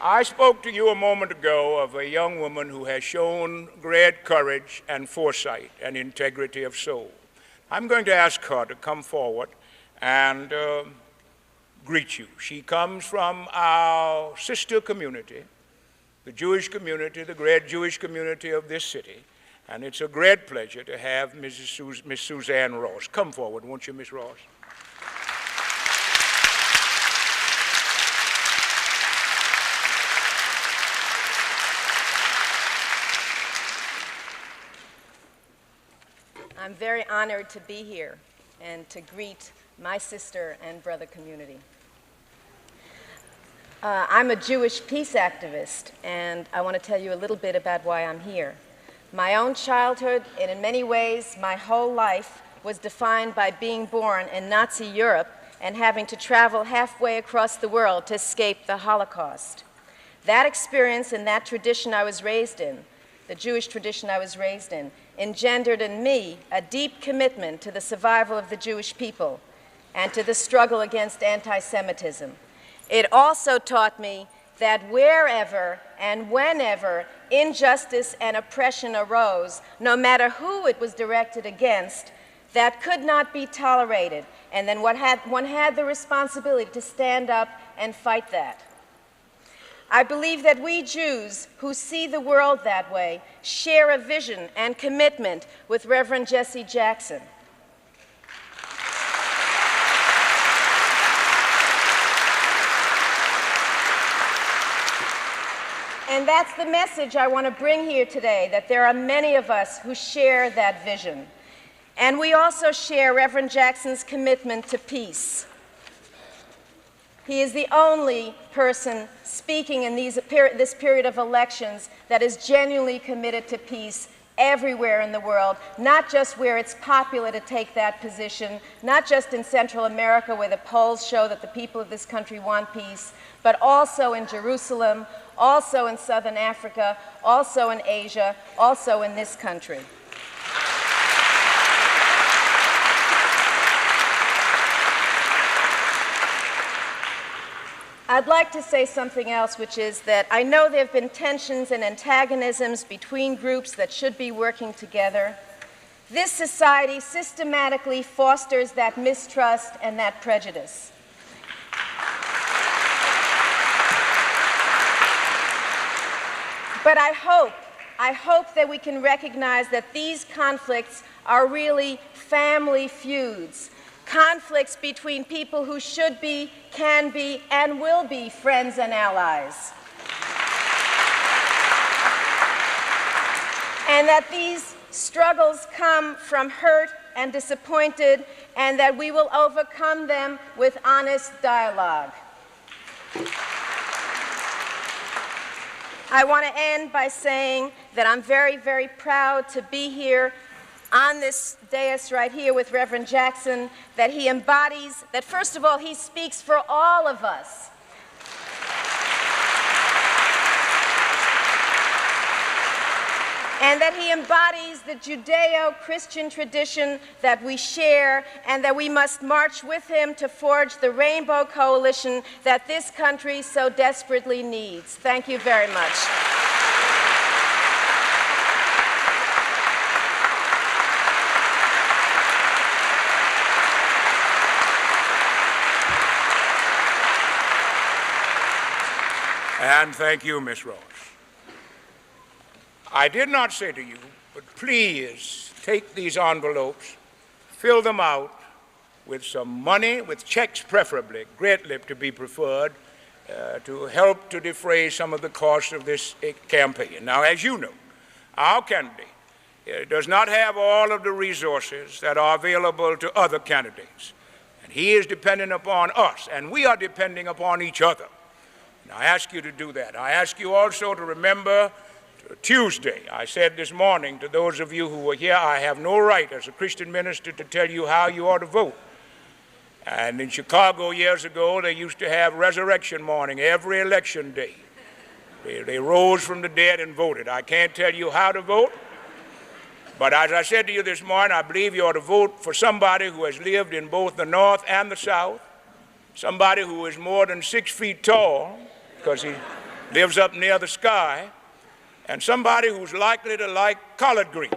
I spoke to you a moment ago of a young woman who has shown great courage and foresight and integrity of soul. I'm going to ask her to come forward and greet you. She comes from our sister community, the Jewish community, the great Jewish community of this city, and it's a great pleasure to have Miss Suzanne Ross. Come forward, won't you, Miss Ross? I'm very honored to be here and to greet my sister and brother community. I'm a Jewish peace activist, and I want to tell you a little bit about why I'm here. My own childhood, and in many ways my whole life, was defined by being born in Nazi Europe and having to travel halfway across the world to escape the Holocaust. That experience and that tradition I was raised in, the Jewish tradition I was raised in, engendered in me a deep commitment to the survival of the Jewish people and to the struggle against anti-Semitism. It also taught me that wherever and whenever injustice and oppression arose, no matter who it was directed against, that could not be tolerated, and then one had the responsibility to stand up and fight that. I believe that we Jews who see the world that way share a vision and commitment with Reverend Jesse Jackson. And that's the message I want to bring here today, that there are many of us who share that vision. And we also share Reverend Jackson's commitment to peace. He is the only person speaking in this period of elections that is genuinely committed to peace everywhere in the world, not just where it's popular to take that position, not just in Central America where the polls show that the people of this country want peace, but also in Jerusalem, also in Southern Africa, also in Asia, also in this country. I'd like to say something else, which is that I know there have been tensions and antagonisms between groups that should be working together. This society systematically fosters that mistrust and that prejudice. But I hope that we can recognize that these conflicts are really family feuds. Conflicts between people who should be, can be, and will be friends and allies. And that these struggles come from hurt and disappointed, and that we will overcome them with honest dialogue. I want to end by saying that I'm very, very proud to be here on this dais right here with Reverend Jackson, that he embodies, that first of all, he speaks for all of us. And that he embodies the Judeo-Christian tradition that we share, and that we must march with him to forge the rainbow coalition that this country so desperately needs. Thank you very much. And thank you, Miss Ross. I did not say to you, but please take these envelopes, fill them out with some money, with checks preferably, great lip to be preferred, to help to defray some of the costs of this campaign. Now, as you know, our candidate does not have all of the resources that are available to other candidates. And he is dependent upon us, and we are depending upon each other. And I ask you to do that. I ask you also to remember Tuesday. I said this morning to those of you who were here, I have no right as a Christian minister to tell you how you ought to vote. And in Chicago years ago, they used to have resurrection morning every election day. They rose from the dead and voted. I can't tell you how to vote, but as I said to you this morning, I believe you ought to vote for somebody who has lived in both the North and the South, somebody who is more than 6 feet tall, because lives up near the sky, and somebody who's likely to like collard greens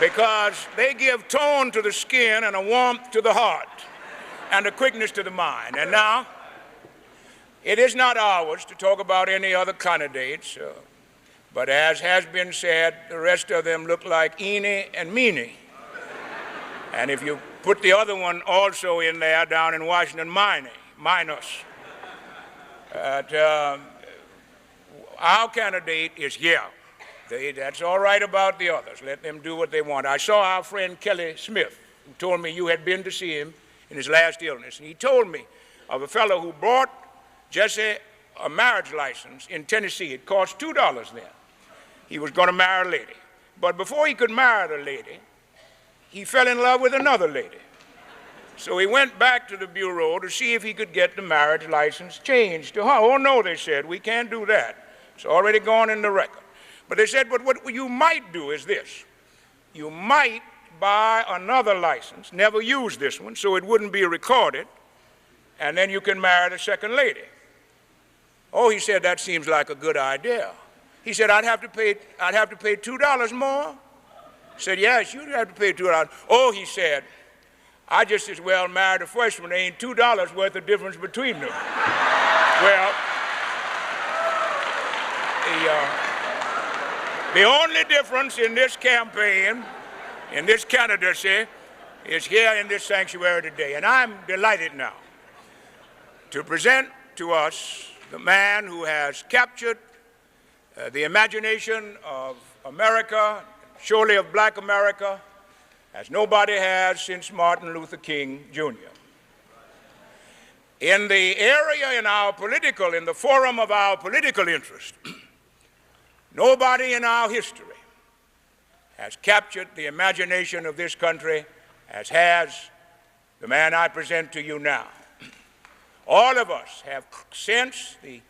because they give tone to the skin and a warmth to the heart and a quickness to the mind. And now, it is not ours to talk about any other candidates, but as has been said, the rest of them look like eeny and meeny. And if you put the other one also in there down in Washington, minus. Our candidate is here. That's all right about the others. Let them do what they want. I saw our friend Kelly Smith, who told me you had been to see him in his last illness. And he told me of a fellow who bought Jesse a marriage license in Tennessee. It cost $2 then. He was going to marry a lady. But before he could marry the lady, he fell in love with another lady. So he went back to the bureau to see if he could get the marriage license changed to her. Oh, no, they said, we can't do that. It's already gone in the record. But they said, but what you might do is this. You might buy another license, never use this one, so it wouldn't be recorded, and then you can marry the second lady. Oh, he said, that seems like a good idea. He said, I'd have to pay $2 more? I said, yes, you'd have to pay $2. Oh, he said, I just as well marry the first one. There ain't $2 worth of difference between them. Well, the only difference in this campaign, in this candidacy, is here in this sanctuary today. And I'm delighted now to present to us the man who has captured the imagination of America, surely of black America, as nobody has since Martin Luther King, Jr. In the area in the forum of our political interest, nobody in our history has captured the imagination of this country as has the man I present to you now. All of us have sensed the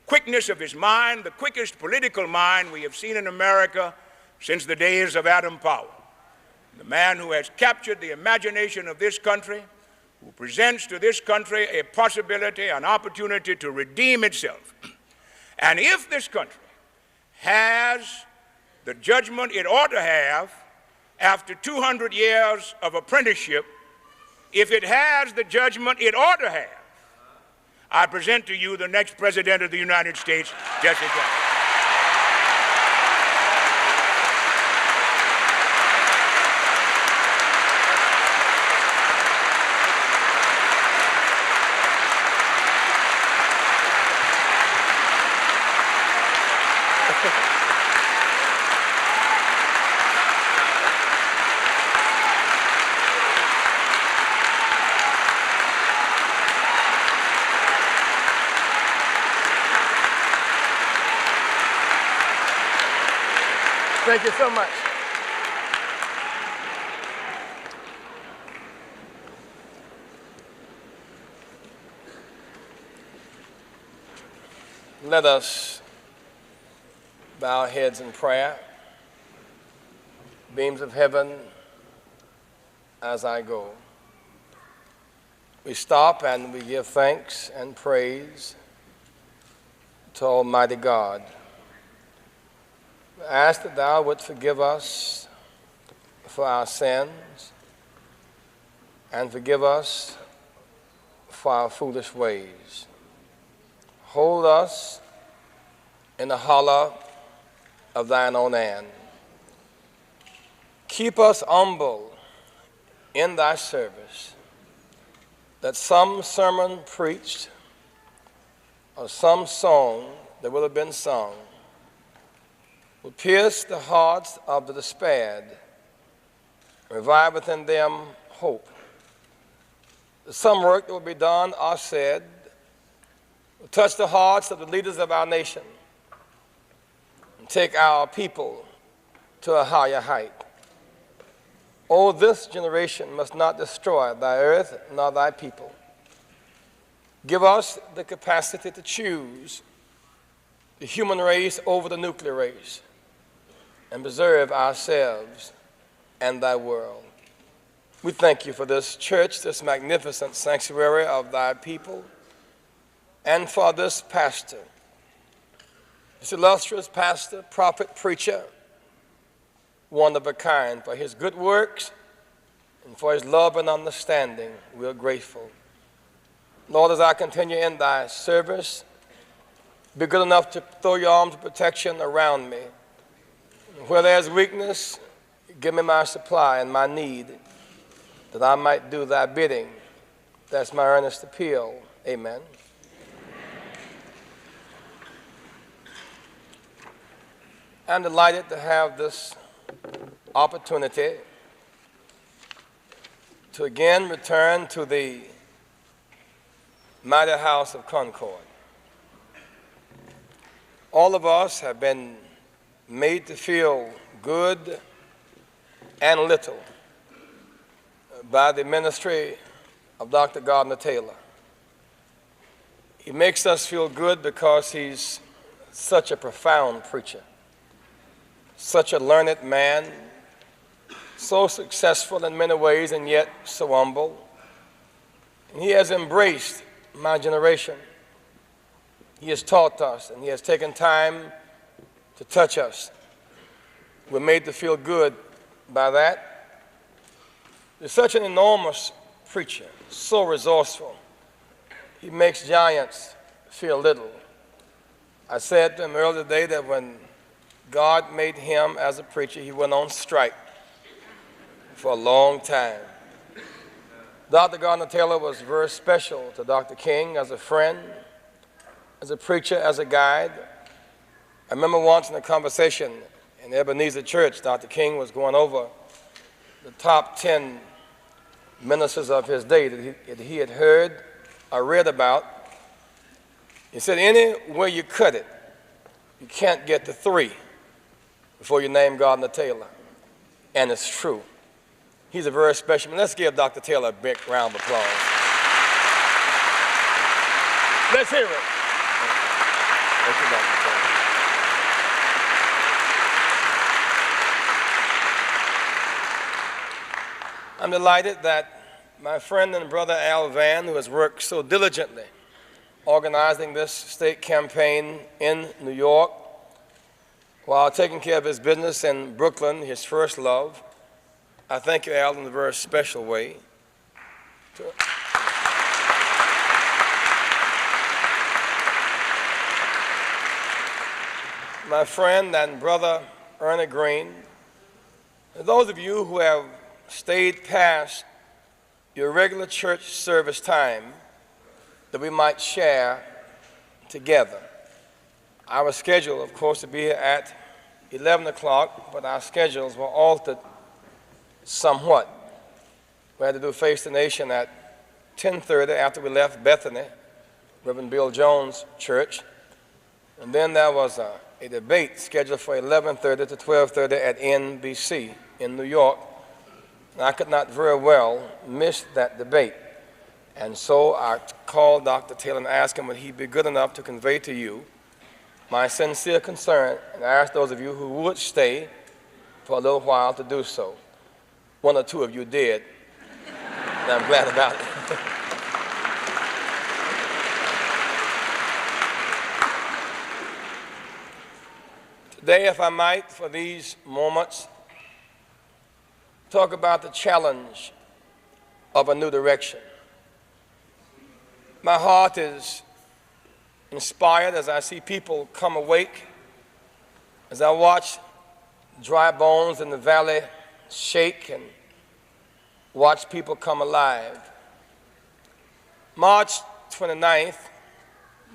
quickness of his mind, the quickest political mind we have seen in America since the days of Adam Powell. The man who has captured the imagination of this country, who presents to this country a possibility, an opportunity to redeem itself. And if this country has the judgment it ought to have after 200 years of apprenticeship, if it has the judgment it ought to have, I present to you the next President of the United States, Jesse Jackson. Thank you so much. Let us bow our heads in prayer. Beams of heaven, as I go, we stop and we give thanks and praise to Almighty God. I ask that thou would forgive us for our sins and forgive us for our foolish ways. Hold us in the hollow of thine own hand. Keep us humble in thy service, that some sermon preached or some song that will have been sung will pierce the hearts of the despaired, revive within them hope. That some work that will be done or said will touch the hearts of the leaders of our nation and take our people to a higher height. Oh, this generation must not destroy thy earth nor thy people. Give us the capacity to choose the human race over the nuclear race and preserve ourselves and thy world. We thank you for this church, this magnificent sanctuary of thy people, and for this pastor, this illustrious pastor, prophet, preacher, one of a kind, for his good works and for his love and understanding. We are grateful. Lord, as I continue in thy service, be good enough to throw your arms of protection around me. Where there's weakness, give me my supply and my need, that I might do thy bidding. That's my earnest appeal. Amen. I'm delighted to have this opportunity to again return to the mighty house of Concord. All of us have been made to feel good and little by the ministry of Dr. Gardner Taylor. He makes us feel good because he's such a profound preacher, such a learned man, so successful in many ways and yet so humble. And he has embraced my generation. He has taught us and he has taken time to touch us. We're made to feel good by that. He's such an enormous preacher, so resourceful. He makes giants feel little. I said to him earlier today that when God made him as a preacher, he went on strike for a long time. Dr. Gardner Taylor was very special to Dr. King as a friend, as a preacher, as a guide. I remember once in a conversation in Ebenezer Church, Dr. King was going over the top 10 ministers of his day that he had heard or read about. He said, anywhere you cut it, you can't get to 3 before you name Gardner Taylor. And it's true. He's a very special man. Let's give Dr. Taylor a big round of applause. Let's hear it. Thank you, Dr. Taylor. I'm delighted that my friend and brother Al Van, who has worked so diligently organizing this state campaign in New York while taking care of his business in Brooklyn, his first love. I thank you, Al, in a very special way. My friend and brother Ernie Green, and those of you who have stayed past your regular church service time that we might share together. I was scheduled, of course, to be here at 11 o'clock, but our schedules were altered somewhat. We had to do Face the Nation at 10:30 after we left Bethany, Reverend Bill Jones' church. And then there was a debate scheduled for 11:30 to 12:30 at NBC in New York. And I could not very well miss that debate. And so I called Dr. Taylor and asked him would he be good enough to convey to you my sincere concern, and I asked those of you who would stay for a little while to do so. 1 or 2 of you did, and I'm glad about it. Today, if I might, for these moments, talk about the challenge of a new direction. My heart is inspired as I see people come awake, as I watch dry bones in the valley shake and watch people come alive. March 29th,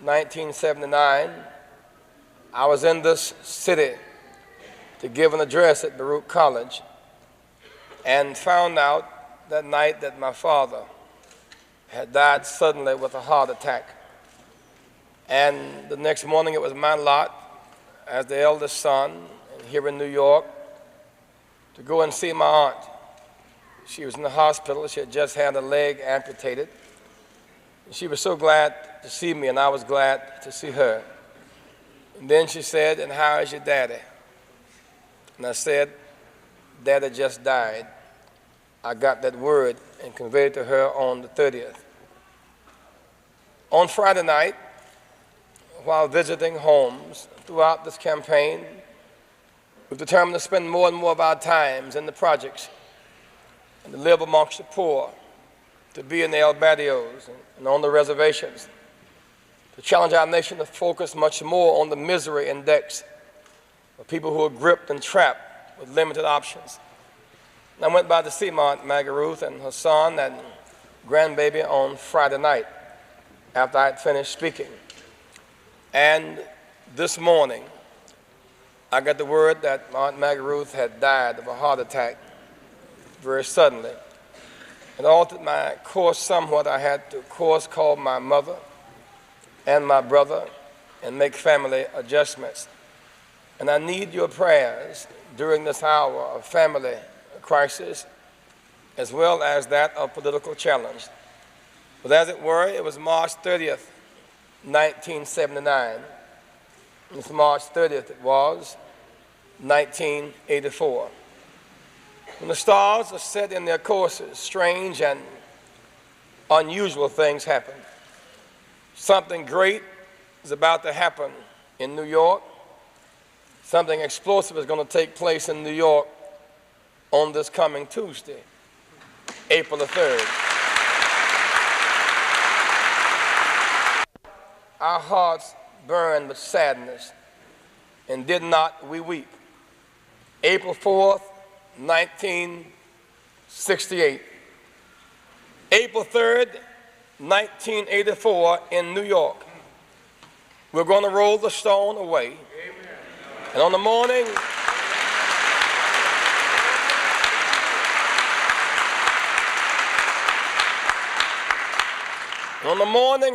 1979, I was in this city to give an address at Baruch College and found out that night that my father had died suddenly with a heart attack. And the next morning it was my lot as the eldest son here in New York to go and see my aunt. She was in the hospital. She had just had a leg amputated. She was so glad to see me, and I was glad to see her. And then she said, "And how is your daddy?" And I said, "Daddy just died." I got that word and conveyed it to her on the 30th. On Friday night, while visiting homes throughout this campaign, we've determined to spend more and more of our times in the projects and to live amongst the poor, to be in the el barrios and on the reservations, to challenge our nation to focus much more on the misery index of people who are gripped and trapped with limited options. And I went by to see my Aunt Maggie Ruth and her son and grandbaby on Friday night after I had finished speaking. And this morning, I got the word that my Aunt Maggie Ruth had died of a heart attack very suddenly. It altered my course somewhat. I had to, of course, call my mother and my brother and make family adjustments. And I need your prayers during this hour of family crisis, as well as that of political challenge. But as it were, it was March 30th, 1979. It's March 30th, it was 1984. When the stars are set in their courses, strange and unusual things happen. Something great is about to happen in New York. Something explosive is going to take place in New York on this coming Tuesday, April the 3rd. Our hearts burned with sadness, and did not we weep. April 4th, 1968. April 3rd, 1984 in New York. We're going to roll the stone away. Amen. And on the morning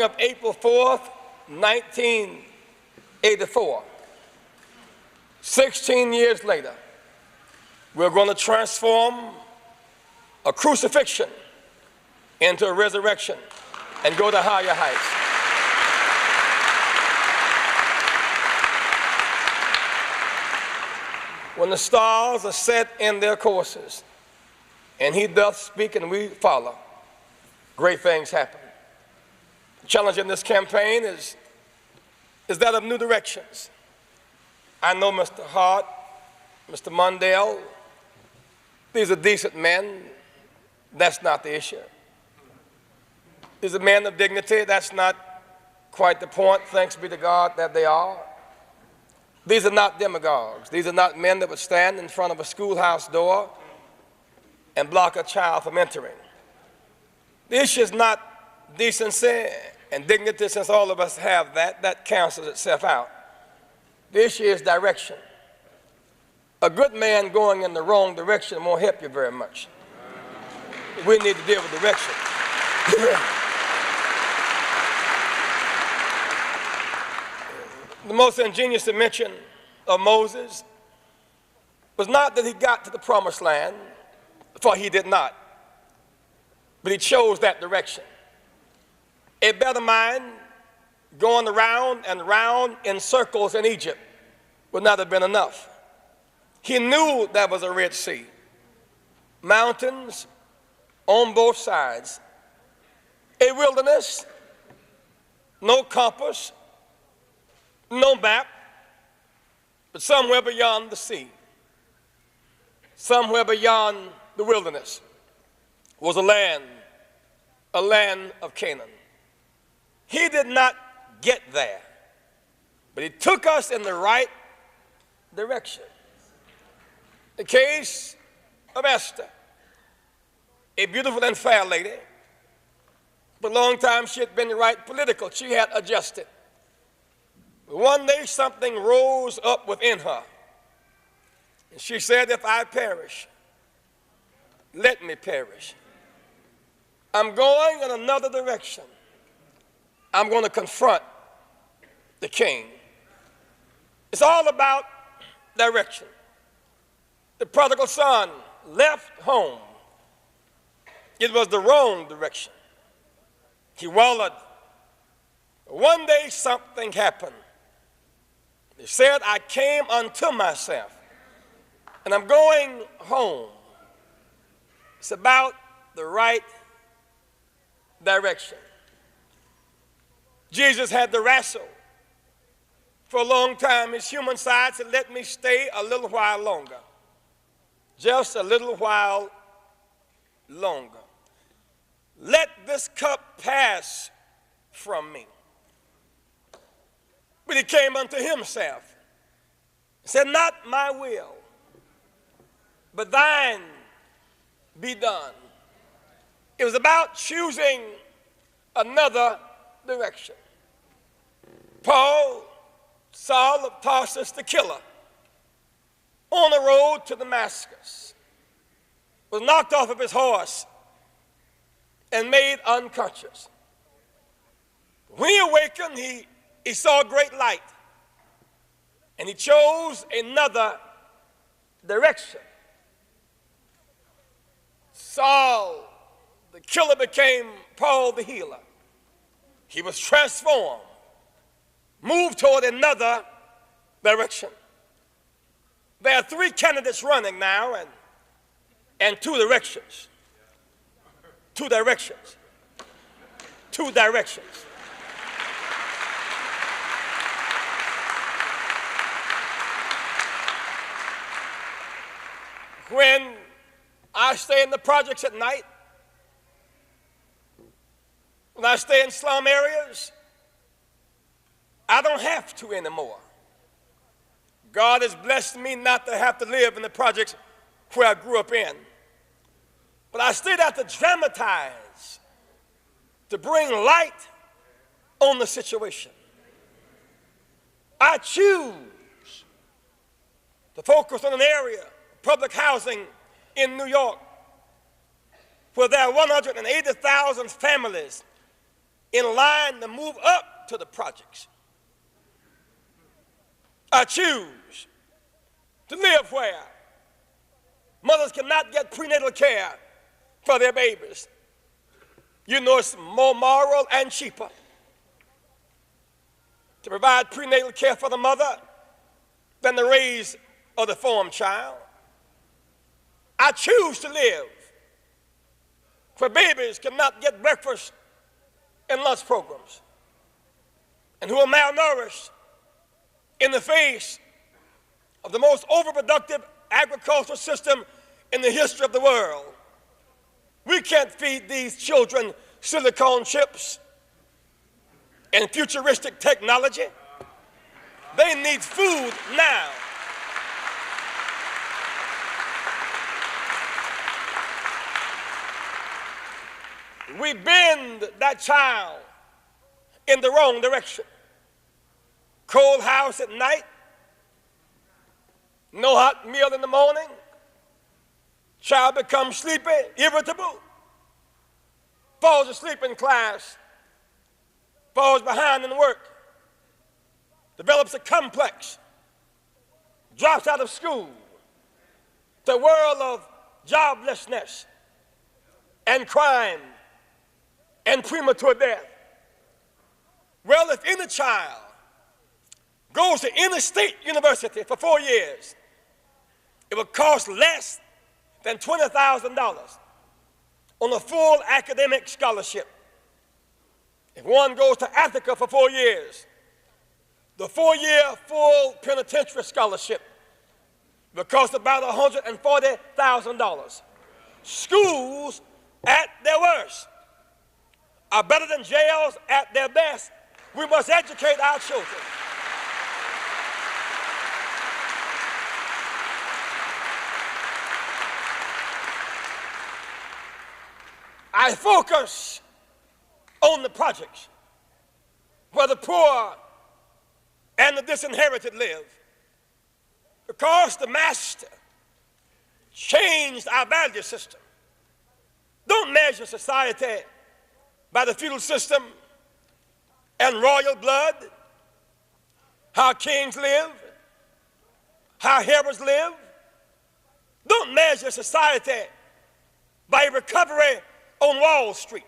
of April 4th, 1984, 16 years later, we're going to transform a crucifixion into a resurrection and go to higher heights. When the stars are set in their courses, and he doth speak and we follow, great things happen. The challenge in this campaign is that of new directions. I know Mr. Hart, Mr. Mondale, these are decent men. That's not the issue. These are men of dignity. That's not quite the point. Thanks be to God that they are. These are not demagogues. These are not men that would stand in front of a schoolhouse door and block a child from entering. The issue is not decency and dignity, since all of us have that. That cancels itself out. The issue is direction. A good man going in the wrong direction won't help you very much. We need to deal with direction. The most ingenious invention of Moses was not that he got to the promised land, for he did not, but he chose that direction. A better mind going around and around in circles in Egypt would not have been enough. He knew there was a Red Sea, mountains on both sides, a wilderness, no compass, no map, but somewhere beyond the sea, somewhere beyond the wilderness was a land of Canaan. He did not get there, but he took us in the right direction. The case of Esther, a beautiful and fair lady. For a long time she had been right political. She had adjusted. But one day something rose up within her. And she said, if I perish, let me perish. I'm going in another direction. I'm going to confront the king. It's all about direction. The prodigal son left home. It was the wrong direction. He wallowed. One day something happened. He said, I came unto myself, and I'm going home. It's about the right direction. Jesus had to wrestle for a long time. His human side said, let me stay a little while longer. Just a little while longer. Let this cup pass from me. But he came unto himself and said, not my will, but thine be done. It was about choosing another direction. Paul, Saul of Tarsus, the killer, on the road to Damascus, was knocked off of his horse and made unconscious. When he awakened, he saw a great light, and he chose another direction. Saul, the killer, became Paul, the healer. He was transformed, moved toward another direction. There are three candidates running now, and two directions. Two directions. Two directions. When I stay in the projects at night, when I stay in slum areas, I don't have to anymore. God has blessed me not to have to live in the projects where I grew up in. But I still have to dramatize, to bring light on the situation. I choose to focus on an area, public housing in New York, where there are 180,000 families in line to move up to the projects. I choose to live where mothers cannot get prenatal care for their babies. You know, it's more moral and cheaper to provide prenatal care for the mother than to raise or deformed child. I choose to live where babies cannot get breakfast and lunch programs, and who are malnourished in the face of the most overproductive agricultural system in the history of the world. We can't feed these children silicone chips and futuristic technology. They need food now. We bend that child in the wrong direction. Cold house at night, no hot meal in the morning, child becomes sleepy, irritable, falls asleep in class, falls behind in work, develops a complex, drops out of school, the world of joblessness and crime and premature death. Well, if any child goes to any state university for 4 years, it will cost less than $20,000 on a full academic scholarship. If one goes to Africa for 4 years, the 4-year full penitentiary scholarship will cost about $140,000. Schools at their worst are better than jails at their best. We must educate our children. I focus on the projects where the poor and the disinherited live, because the master changed our value system. Don't measure society by the feudal system and royal blood, how kings live, how heroes live. Don't measure society by recovery on Wall Street.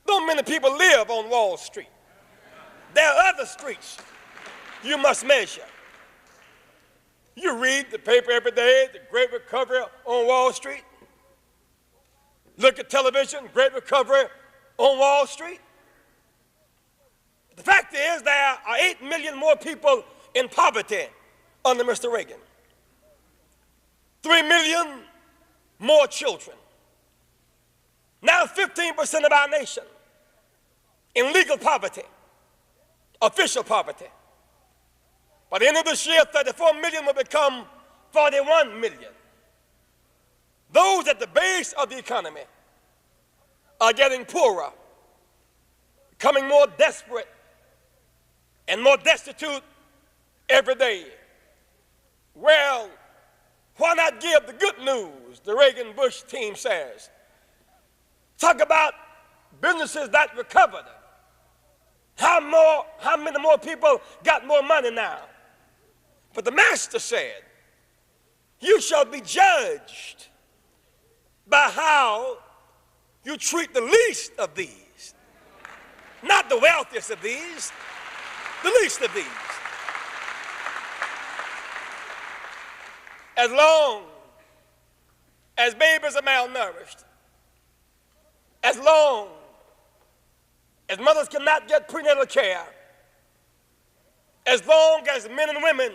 Don't many people live on Wall Street. There are other streets you must measure. You read the paper every day, the great recovery on Wall Street. Look at television, great recovery on Wall Street. The fact is there are 8 million more people in poverty under Mr. Reagan. 3 million more children. Now 15% of our nation in legal poverty, official poverty. By the end of this year, 34 million will become 41 million. Those at the base of the economy are getting poorer, becoming more desperate and more destitute every day. Well, why not give the good news, the Reagan-Bush team says. Talk about businesses that recovered. How many more people got more money now? But the master said, you shall be judged by how you treat the least of these. Not the wealthiest of these, the least of these. As long as babies are malnourished, as long as mothers cannot get prenatal care, as long as men and women,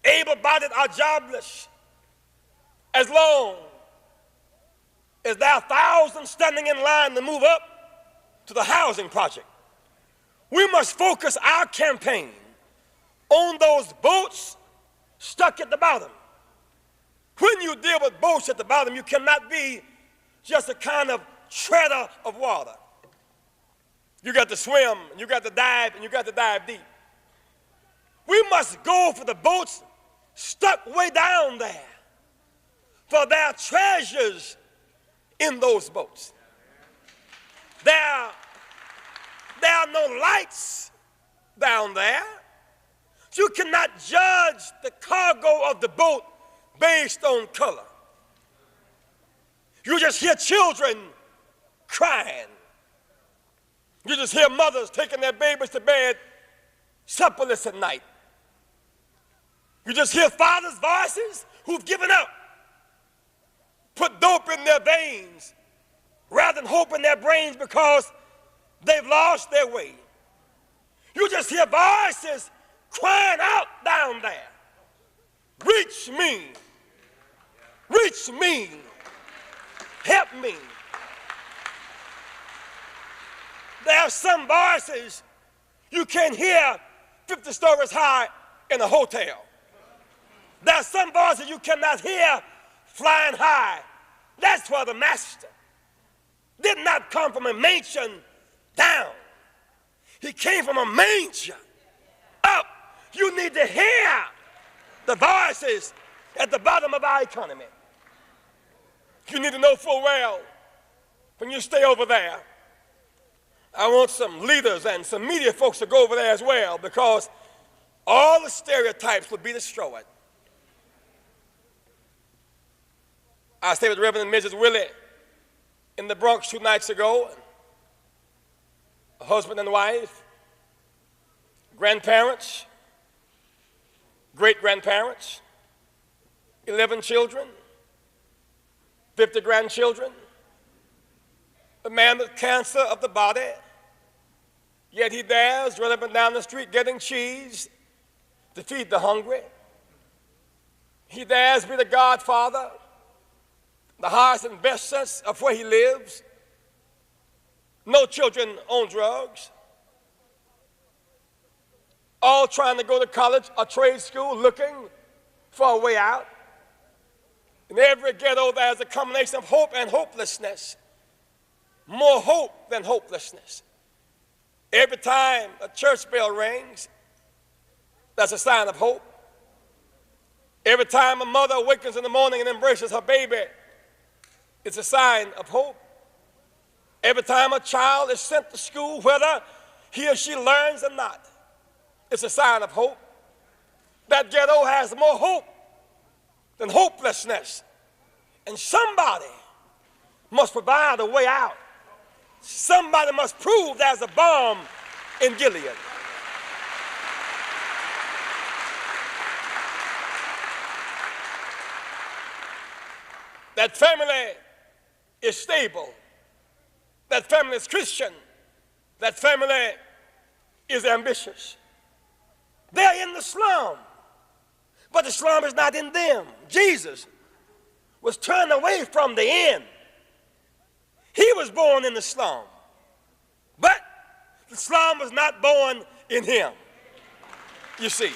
able-bodied, are jobless, as long as there are thousands standing in line to move up to the housing project, we must focus our campaign on those boats stuck at the bottom. When you deal with boats at the bottom, you cannot be just a kind of treader of water. You got to swim, and you got to dive, and you got to dive deep. We must go for the boats stuck way down there, for there are treasures in those boats. There are no lights down there. You cannot judge the cargo of the boat based on color. You just hear children crying. You just hear mothers taking their babies to bed supperless at night. You just hear fathers' voices who've given up, put dope in their veins rather than hope in their brains because they've lost their way. You just hear voices crying out down there, reach me, help me. There are some voices you can't hear 50 stories high in a hotel. There are some voices you cannot hear flying high. That's why the master did not come from a mansion down. He came from a manger up. You need to hear the voices at the bottom of our economy. You need to know full well when you stay over there. I want some leaders and some media folks to go over there as well, because all the stereotypes will be destroyed. I stayed with Reverend and Mrs. Willie in the Bronx 2 nights ago. A husband and wife, grandparents, great-grandparents, 11 children, 50 grandchildren, a man with cancer of the body, yet he dares run up and down the street getting cheese to feed the hungry. He dares be the godfather, the highest and best sense of where he lives. No children on drugs. All trying to go to college or trade school, looking for a way out. In every ghetto, there's a combination of hope and hopelessness. More hope than hopelessness. Every time a church bell rings, that's a sign of hope. Every time a mother awakens in the morning and embraces her baby, it's a sign of hope. Every time a child is sent to school, whether he or she learns or not, it's a sign of hope. That ghetto has more hope than hopelessness. And somebody must provide a way out. Somebody must prove there's a balm in Gilead. That family is stable. That family is Christian. That family is ambitious. They're in the slum, but the slum is not in them. Jesus was turned away from the end. He was born in the slum, but the slum was not born in him, you see.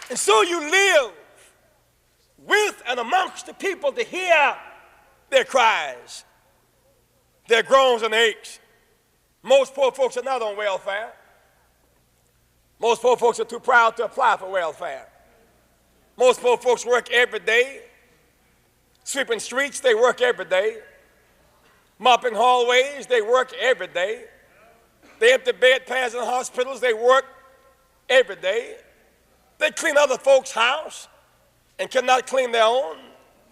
And so you live with and amongst the people to hear their cries, their groans and aches. Most poor folks are not on welfare. Most poor folks are too proud to apply for welfare. Most poor folks work every day. Sweeping streets, they work every day. Mopping hallways, they work every day. They empty bedpans in hospitals, they work every day. They clean other folks' house and cannot clean their own.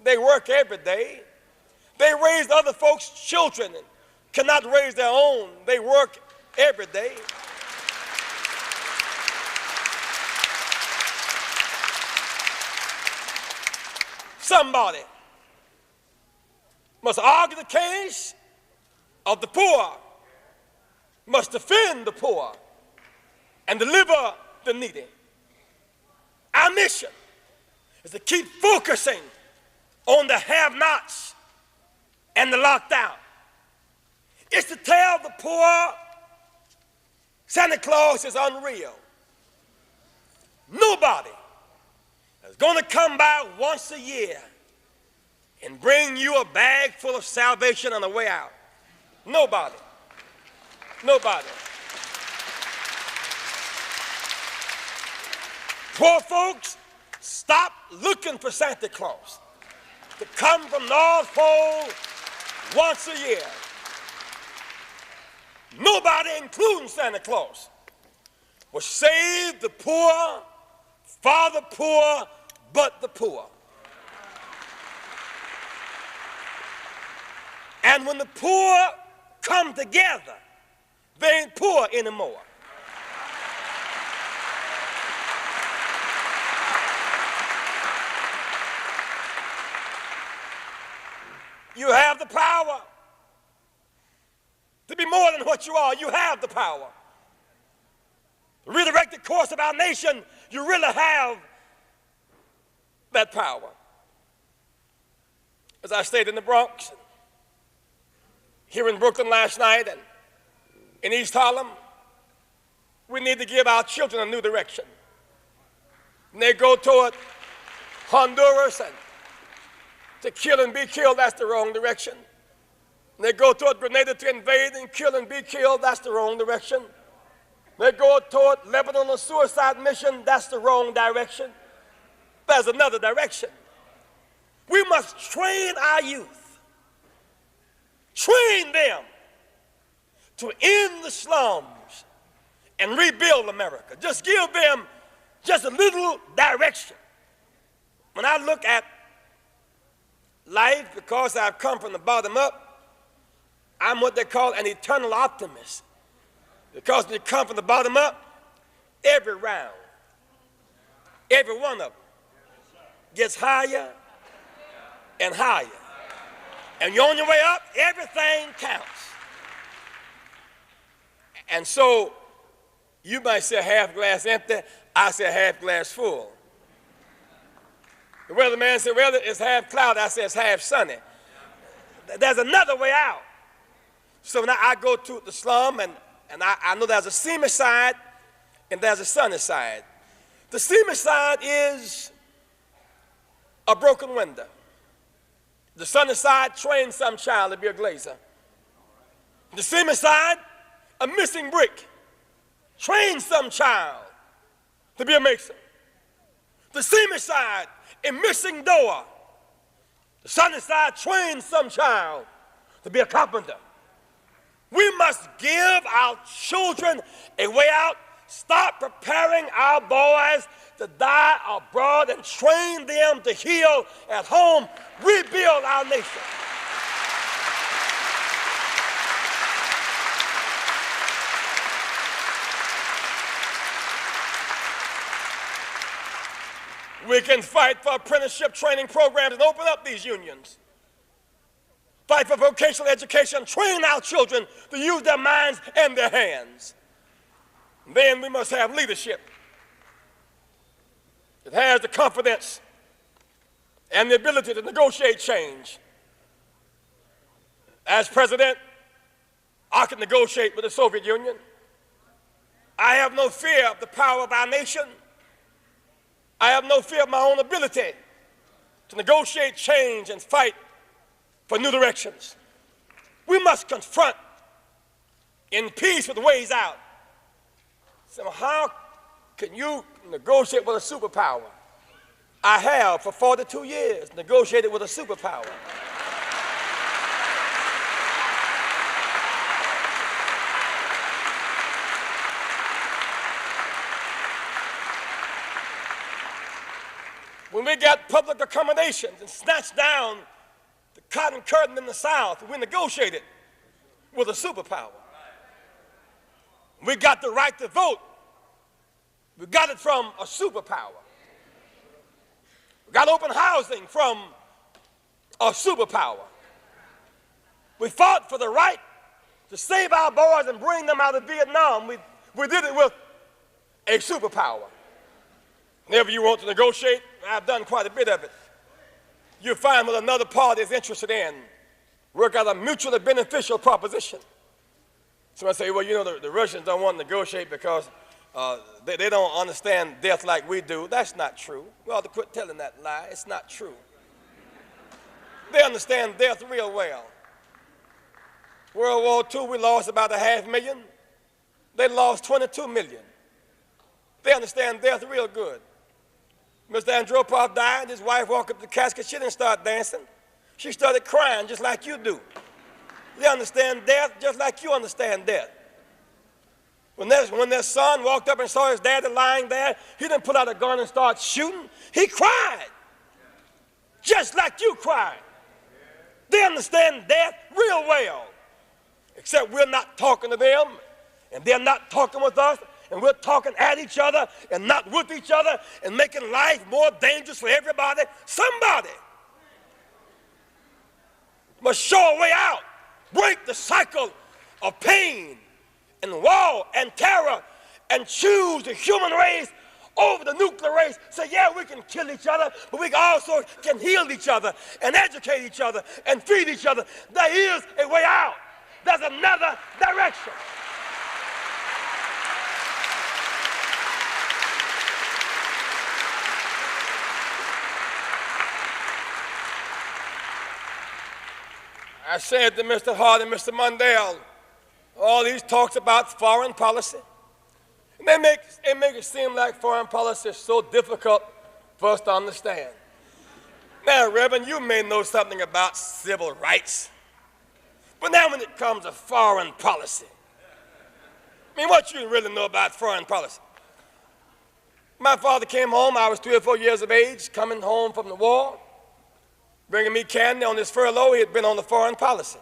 They work every day. They raise other folks' children and cannot raise their own. They work every day. Somebody must argue the case of the poor, must defend the poor, and deliver the needy. Our mission is to keep focusing on the have-nots and the locked out. It's to tell the poor Santa Claus is unreal. Nobody is going to come by once a year and bring you a bag full of salvation on the way out. Nobody. Nobody. Poor folks, stop looking for Santa Claus to come from North Pole once a year. Nobody, including Santa Claus, will save the poor, for the poor, but the poor. And when the poor come together, they ain't poor anymore. You have the power to be more than what you are. You have the power. To redirect the course of our nation, you really have that power. As I stayed in the Bronx, here in Brooklyn last night, and in East Harlem, we need to give our children a new direction. And they go toward Honduras and to kill and be killed, that's the wrong direction. And they go toward Grenada to invade and kill and be killed, that's the wrong direction. They go toward Lebanon on a suicide mission, that's the wrong direction. There's another direction. We must train our youth, train them to end the slums and rebuild America. Just give them just a little direction. When I look at life, because I've come from the bottom up, I'm what they call an eternal optimist. Because when you come from the bottom up, every round, every one of them gets higher and higher. And you're on your way up, everything counts. And so you might say half glass empty, I say half glass full. The weatherman said, well, it's half cloudy, I say it's half sunny. There's another way out. So now I go to the slum, and I know there's a seamy side and there's a sunny side. The seamy side is a broken window. The sunny side trains some child to be a glazer. The seamy side, a missing brick, trains some child to be a mason. The seamy side, a missing door. The sunny side trains some child to be a carpenter. We must give our children a way out. Stop preparing our boys to die abroad and train them to heal at home. Rebuild our nation. We can fight for apprenticeship training programs and open up these unions. Fight for vocational education, train our children to use their minds and their hands. Then we must have leadership that has the confidence and the ability to negotiate change. As president, I can negotiate with the Soviet Union. I have no fear of the power of our nation. I have no fear of my own ability to negotiate change and fight for new directions. We must confront in peace with ways out. So how can you negotiate with a superpower? I have for 42 years negotiated with a superpower. When we got public accommodations and snatched down the cotton curtain in the South, we negotiated with a superpower. We got the right to vote. We got it from a superpower. We got open housing from a superpower. We fought for the right to save our boys and bring them out of Vietnam. We did it with a superpower. Whenever you want to negotiate, I've done quite a bit of it. You find what another party is interested in, work out a mutually beneficial proposition. Somebody say, well, you know, the Russians don't want to negotiate because they don't understand death like we do. That's not true. We ought to quit telling that lie. It's not true. They understand death real well. World War II, we lost about 500,000. They lost 22 million. They understand death real good. Mr. Andropov died. His wife walked up to the casket. She didn't start dancing. She started crying just like you do. They understand death just like you understand death. When their son walked up and saw his daddy lying there, he didn't pull out a gun and start shooting. He cried just like you cried. They understand death real well, except we're not talking to them, and they're not talking with us, and we're talking at each other and not with each other and making life more dangerous for everybody. Somebody must show a way out, break the cycle of pain and war and terror and choose the human race over the nuclear race. Say, yeah, we can kill each other, but we also can heal each other and educate each other and feed each other. There is a way out. There's another direction. I said to Mr. Hart and Mr. Mundell, all these talks about foreign policy, and they make it seem like foreign policy is so difficult for us to understand. Now, Reverend, you may know something about civil rights, but now when it comes to foreign policy, I mean, what you really know about foreign policy? My father came home, I was 3 or 4 years of age, coming home from the war, bringing me candy on his furlough. He had been on the foreign policy.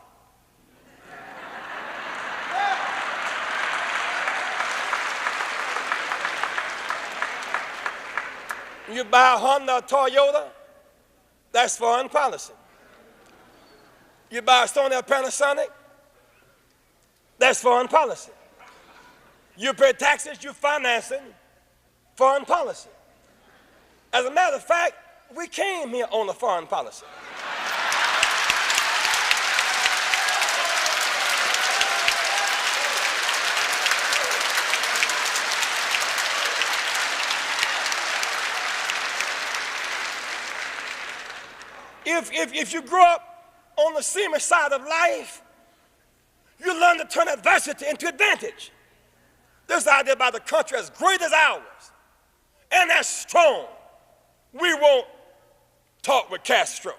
You buy a Honda or Toyota, that's foreign policy. You buy a Sony or Panasonic, that's foreign policy. You pay taxes, you financing, foreign policy. As a matter of fact, we came here on a foreign policy. If you grow up on the seamy side of life, you learn to turn adversity into advantage. This idea about the country as great as ours and as strong, we won't talk with Castro.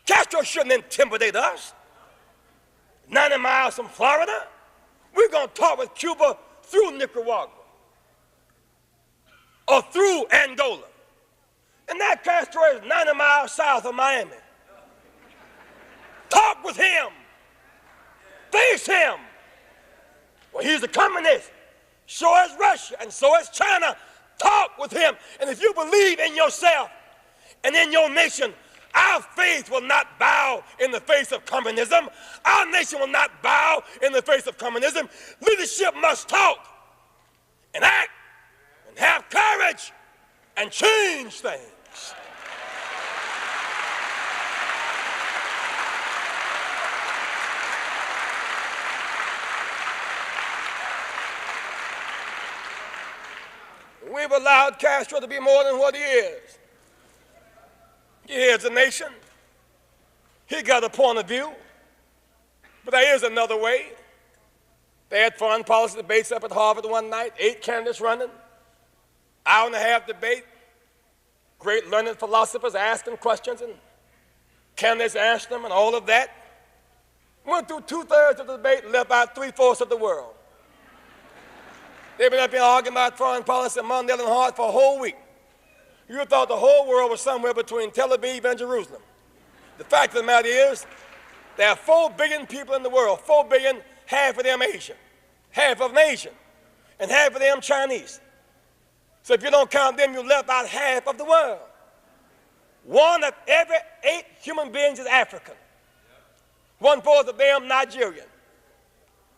Castro shouldn't intimidate us. 90 miles from Florida, we're going to talk with Cuba through Nicaragua or through Angola. And that Castro is 90 miles south of Miami. Talk with him. Face him. Well, he's a communist. So is Russia, and so is China. talk with him. And if you believe in yourself and in your nation, our faith will not bow in the face of communism. Our nation will not bow in the face of communism. Leadership must talk and act and have courage and change things. We've allowed Castro to be more than what he is. He is a nation. He got a point of view. But there is another way. They had foreign policy debates up at Harvard one night, 8 candidates running, hour-and-a-half debate, great learned philosophers asking questions, and candidates answered them, and all of that. Went through 2/3 of the debate and left out 3/4 of the world. They've been up here arguing about foreign policy among Mondale and Hart for a whole week. You thought the whole world was somewhere between Tel Aviv and Jerusalem. The fact of the matter is, there are 4 billion people in the world, 4 billion, half of them Asian, half of them Asian, and half of them Chinese. So if you don't count them, you left out half of the world. 1 of every 8 human beings is African. 1/4 of them Nigerian.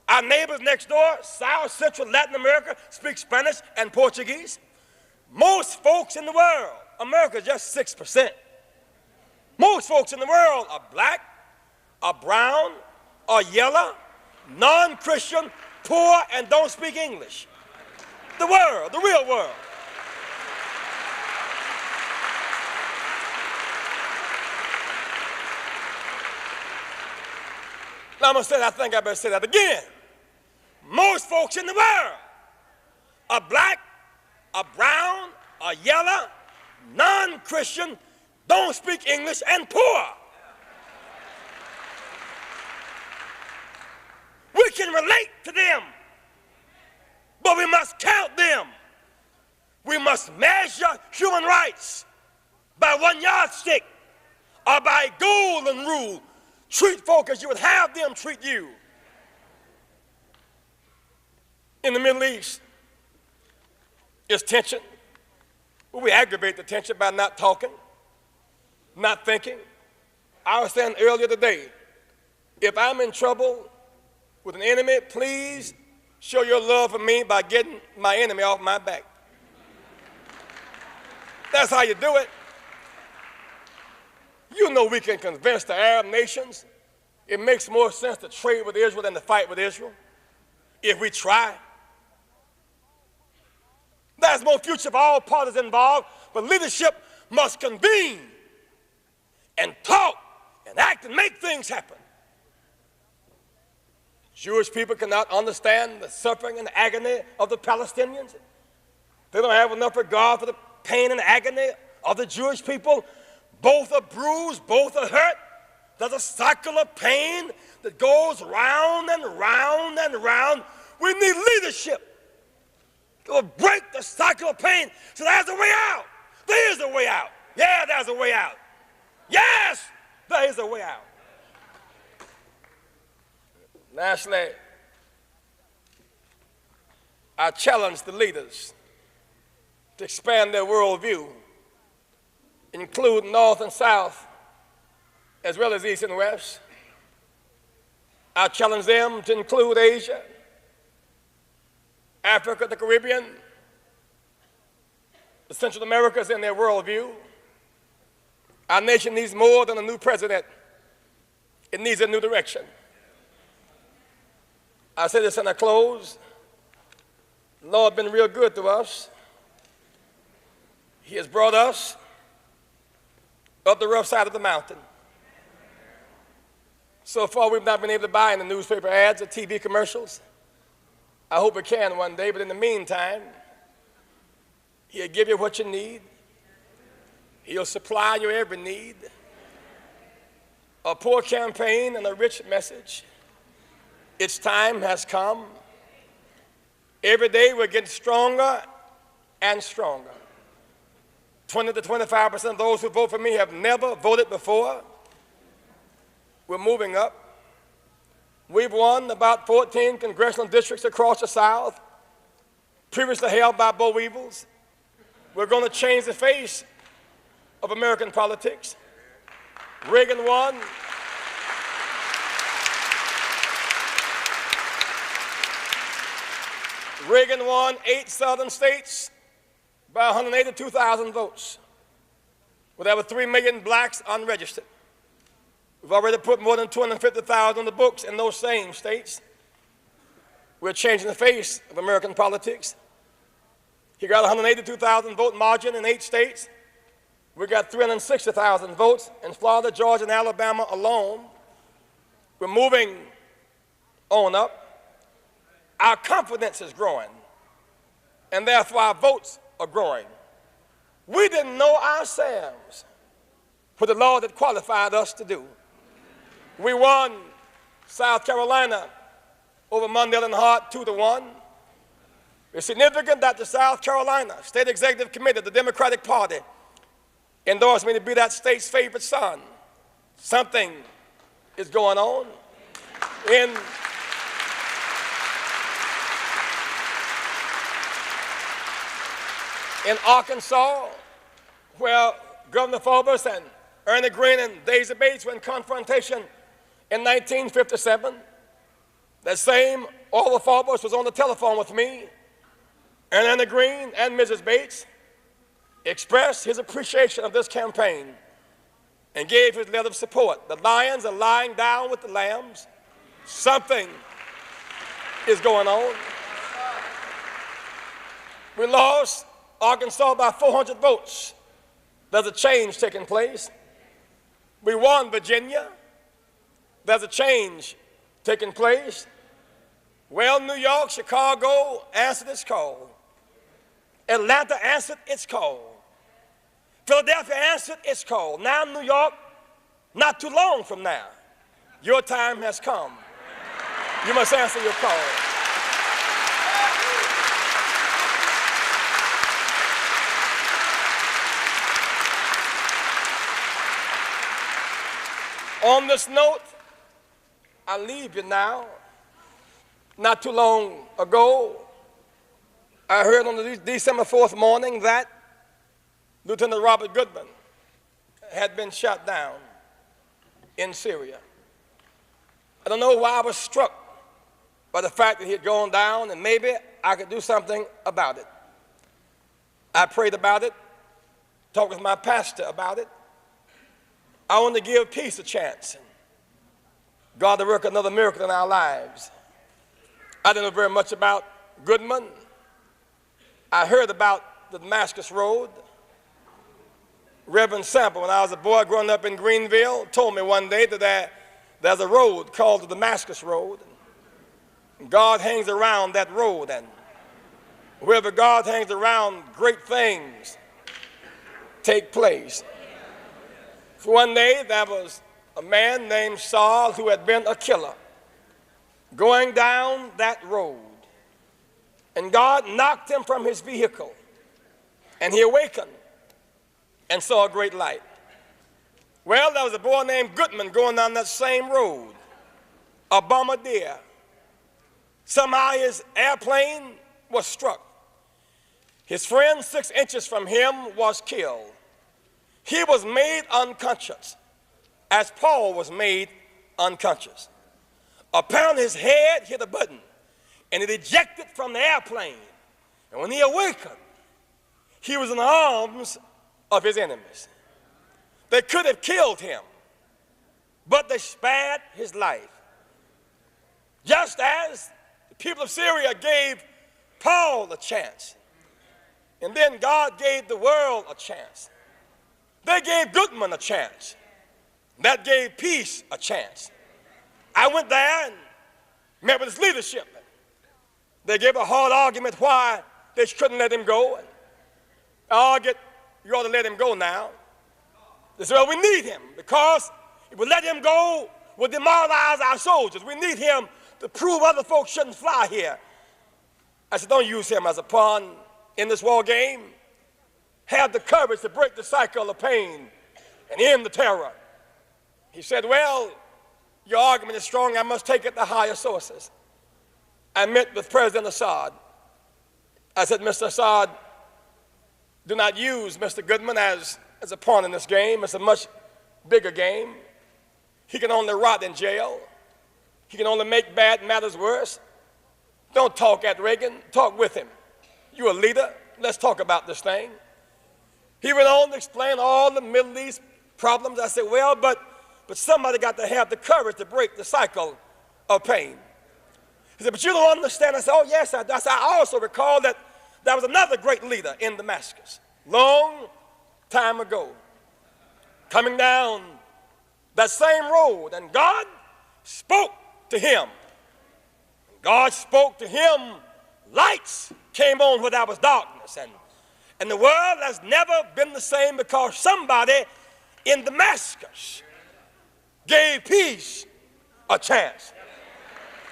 Our neighbors next door, South Central Latin America, speak Spanish and Portuguese. Most folks in the world, America is just 6%. Most folks in the world are black, are brown, are yellow, non-Christian, poor, and don't speak English. The world, the real world. Now I'm going to say that, I think I better say that again. Most folks in the world are black, are brown, are yellow, non-Christian, don't speak English, and poor. We can relate to them, but we must count them. We must measure human rights by 1 yardstick or by a golden rule. Treat folk as you would have them treat you. In the Middle East, is tension. Well, we aggravate the tension by not talking, not thinking. I was saying earlier today, if I'm in trouble with an enemy, please show your love for me by getting my enemy off my back. That's how you do it. You know we can convince the Arab nations it makes more sense to trade with Israel than to fight with Israel if we try. There's more future for all parties involved, but leadership must convene and talk and act and make things happen. Jewish people cannot understand the suffering and the agony of the Palestinians. They don't have enough regard for the pain and agony of the Jewish people. Both are bruised, both are hurt. There's a cycle of pain that goes round and round and round. We need leadership that will break the cycle of pain. So there's a way out. There is a way out. Yeah, there's a way out. Yes, there is a way out. Lastly, I challenge the leaders to expand their worldview, include North and South, as well as East and West. I challenge them to include Asia, Africa, the Caribbean, the Central Americas in their worldview. Our nation needs more than a new president. It needs a new direction. I say this and I close. The Lord has been real good to us. He has brought us up the rough side of the mountain. So far, we've not been able to buy any newspaper ads or TV commercials. I hope we can one day, but in the meantime, He'll give you what you need. He'll supply your every need. A poor campaign and a rich message. Its time has come. Every day we're getting stronger and stronger. 20 to 25% of those who vote for me have never voted before. We're moving up. We've won about 14 congressional districts across the South, previously held by Bo Weevils. We're going to change the face of American politics. Reagan won. Reagan won 8 southern states by 182,000 votes. Well, there were 3 million blacks unregistered. We've already put more than 250,000 on the books in those same states. We're changing the face of American politics. He got 182,000 vote margin in 8 states. We got 360,000 votes in Florida, Georgia, and Alabama alone. We're moving on up. Our confidence is growing, and therefore our votes are growing. We didn't know ourselves what the Lord had qualified us to do. We won South Carolina over Mondale and Hart 2-1. It's significant that the South Carolina State Executive Committee, the Democratic Party, endorsed me to be that state's favorite son. Something is going on. In Arkansas, where Governor Forbes and Ernie Green and Daisy Bates were in confrontation in 1957, that same Orval Forbes was on the telephone with me, and Ernie Green and Mrs. Bates expressed his appreciation of this campaign and gave his letter of support. The lions are lying down with the lambs. Something is going on. We lost Arkansas by 400 votes. There's a change taking place. We won Virginia. There's a change taking place. Well, New York, Chicago answered its call. Atlanta answered its call. Philadelphia answered its call. Now New York, not too long from now, your time has come. You must answer your call. On this note, I leave you now. Not too long ago, I heard on the December 4th morning that Lieutenant Robert Goodman had been shot down in Syria. I don't know why I was struck by the fact that he had gone down, and maybe I could do something about it. I prayed about it, talked with my pastor about it. I want to give peace a chance. God to work another miracle in our lives. I didn't know very much about Goodman. I heard about the Damascus Road. Reverend Sample, when I was a boy growing up in Greenville, told me one day that there's a road called the Damascus Road. And God hangs around that road, and wherever God hangs around, great things take place. One day, there was a man named Saul who had been a killer going down that road. And God knocked him from his vehicle, and he awakened and saw a great light. Well, there was a boy named Goodman going down that same road, a bombardier. Somehow his airplane was struck. His friend 6 inches from him was killed. He was made unconscious, as Paul was made unconscious. Apparently his head hit a button, and it ejected from the airplane. And when he awakened, he was in the arms of his enemies. They could have killed him, but they spared his life. Just as the people of Syria gave Paul a chance, and then God gave the world a chance. They gave Goodman a chance. That gave peace a chance. I went there and met with his leadership. They gave a hard argument why they couldn't let him go. And I argued, you ought to let him go now. They said, well, we need him because if we let him go, we'll demoralize our soldiers. We need him to prove other folks shouldn't fly here. I said, don't use him as a pawn in this war game. Have the courage to break the cycle of pain and end the terror. He said, well, your argument is strong. I must take it to higher sources. I met with President Assad. I said, Mr. Assad, do not use Mr. Goodman as a pawn in this game. It's a much bigger game. He can only rot in jail. He can only make bad matters worse. Don't talk at Reagan. Talk with him. You're a leader. Let's talk about this thing. He went on to explain all the Middle East problems. I said, well, but somebody got to have the courage to break the cycle of pain. He said, but you don't understand. I said, oh, yes, I do. I said, I also recall that there was another great leader in Damascus, long time ago, coming down that same road, and God spoke to him. God spoke to him. Lights came on where there was darkness, and the world has never been the same because somebody in Damascus gave peace a chance.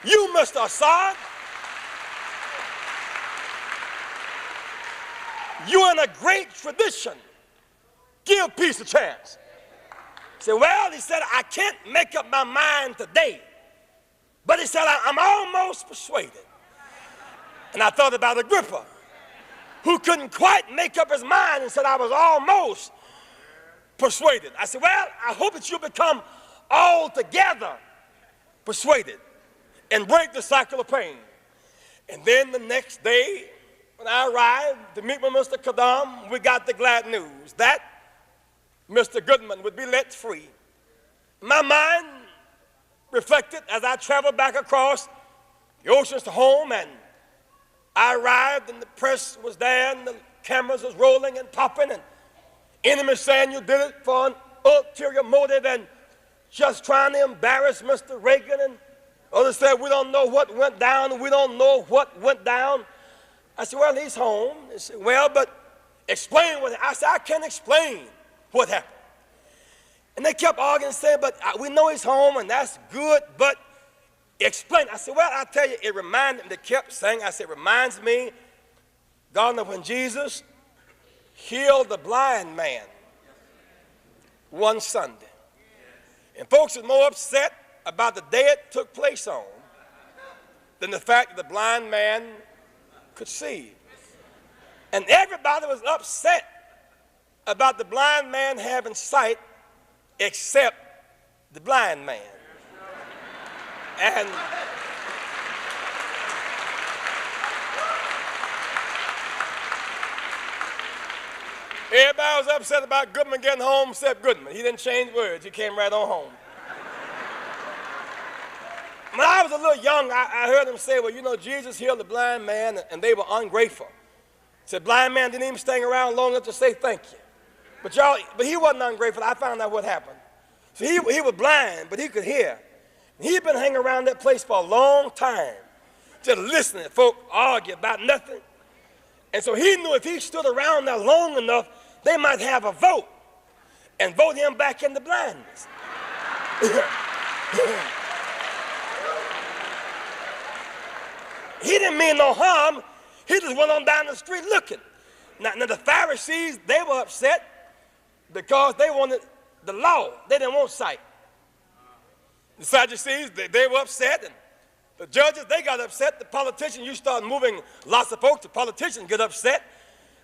You, Mr. Assad, you're in a great tradition. Give peace a chance. He said, well, he said, I can't make up my mind today. But he said, I'm almost persuaded. And I thought about Agrippa, who couldn't quite make up his mind and said, I was almost persuaded. I said, well, I hope that you become altogether persuaded and break the cycle of pain. And then the next day, when I arrived to meet with Mr. Kadam, we got the glad news that Mr. Goodman would be let free. My mind reflected as I traveled back across the oceans to home, and I arrived and the press was there and the cameras was rolling and popping, and enemies saying you did it for an ulterior motive and just trying to embarrass Mr. Reagan, and others said we don't know what went down and we don't know what went down. I said, well, he's home. They said, well, but explain what happened. I said, I can't explain what happened. And they kept arguing and saying, but we know he's home and that's good, but explain. I said, well, I'll tell you, it reminded me, they kept saying, I said, it reminds me, God, when Jesus healed the blind man one Sunday. And folks are more upset about the day it took place on than the fact that the blind man could see. And everybody was upset about the blind man having sight except the blind man. And everybody was upset about Goodman getting home except Goodman. He didn't change words. He came right on home. When I was a little young, I heard them say, well, you know, Jesus healed the blind man, and they were ungrateful. Said, blind man didn't even stay around long enough to say thank you. But he wasn't ungrateful. I found out what happened. So he was blind, but he could hear. And he'd been hanging around that place for a long time, just listening to folk argue about nothing. And so he knew if he stood around there long enough, they might have a vote and vote him back into blindness. He didn't mean no harm. He just went on down the street looking. Now the Pharisees, they were upset because they wanted the law. They didn't want sight. The Sadducees, they were upset. And the judges, they got upset. The politicians, you start moving lots of folks, the politicians get upset.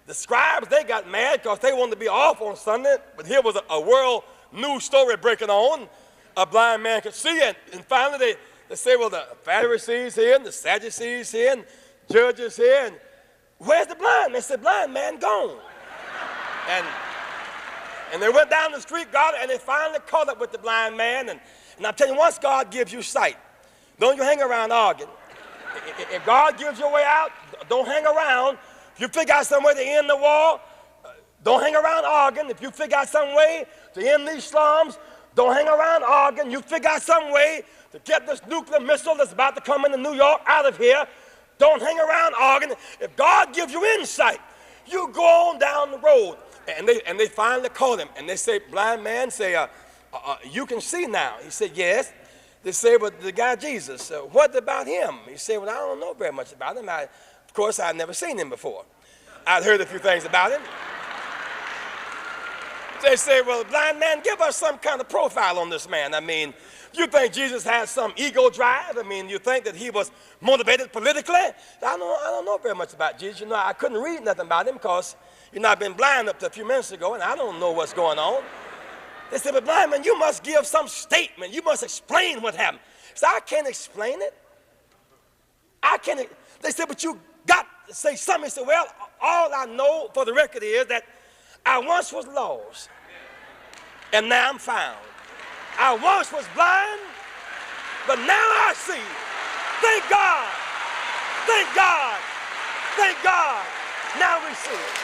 The scribes, they got mad because they wanted to be off on Sunday. But here was a world news story breaking on. A blind man could see. And finally, they say, well, the Pharisees here and the Sadducees here and judges here. And where's the blind man? They said, blind man gone. And they went down the street, and they finally caught up with the blind man. And I'm telling you, once God gives you sight, don't you hang around arguing. If God gives you a way out, don't hang around. If you figure out some way to end the war, don't hang around arguing. If you figure out some way to end these slums, don't hang around arguing. You figure out some way to get this nuclear missile that's about to come into New York out of here. Don't hang around arguing. If God gives you insight, you go on down the road. And they finally called him, and they say, blind man, say, you can see now. He said, yes. They say, but the guy Jesus, what about him? He said, well, I don't know very much about him. Of course, I'd never seen him before. I'd heard a few things about him. They say, well, blind man, give us some kind of profile on this man. I mean, you think Jesus had some ego drive? I mean, you think that he was motivated politically? I don't know very much about Jesus. You know, I couldn't read nothing about him because, you know, I've been blind up to a few minutes ago, and I don't know what's going on. They said, but blind man, you must give some statement. You must explain what happened. So I can't explain it. I can't. They said, but you got to say something. He said, well, all I know for the record is that I once was lost, and now I'm found. I once was blind, but now I see. Thank God. Thank God. Thank God. Now we see.